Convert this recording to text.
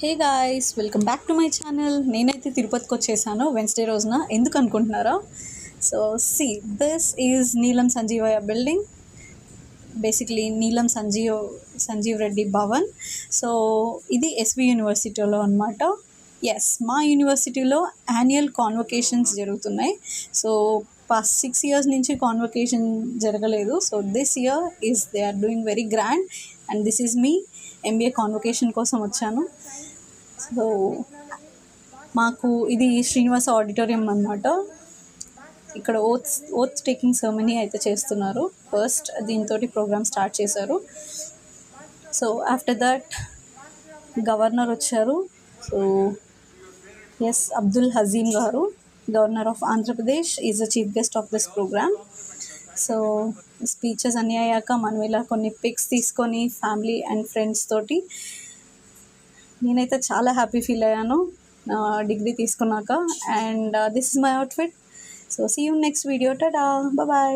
Hey guys, welcome back to my channel. నేనైతే తిరుపతికి వచ్చేసాను వెన్స్డే రోజున. ఎందుకు అనుకుంటున్నారా? సో దిస్ ఈజ్ నీలం Sanjeevaiah building, basically Neelam Sanjeev Reddy Bhavan. So ఇది ఎస్వి యూనివర్సిటీలో అనమాట. ఎస్, మా యూనివర్సిటీలో యాన్యువల్ కాన్వకేషన్స్ జరుగుతున్నాయి. సో పాస్ట్ 6 years నుంచి కాన్వకేషన్ జరగలేదు. So this year is they are doing very grand and this is me MBA convocation కోసం వచ్చాను. సో మాకు ఇది శ్రీనివాస ఆడిటోరియం అనమాట. ఇక్కడ ఓత్ టేకింగ్ సెరమనీ అయితే చేస్తున్నారు. ఫస్ట్ దీంతో ప్రోగ్రామ్ స్టార్ట్ చేశారు. సో ఆఫ్టర్ దట్ గవర్నర్ వచ్చారు. So yes, Abdul Hazeem garu, governor of Andhra Pradesh, is the chief guest of this program. So speeches అన్నీ అయ్యాక మనం ఇలా కొన్ని పిక్స్ తీసుకొని ఫ్యామిలీ అండ్ ఫ్రెండ్స్ తోటి నేనైతే చాలా హ్యాపీ ఫీల్ అయ్యాను డిగ్రీ తీసుకున్నాక. And this is my outfit. So see you next video. Tata, bye.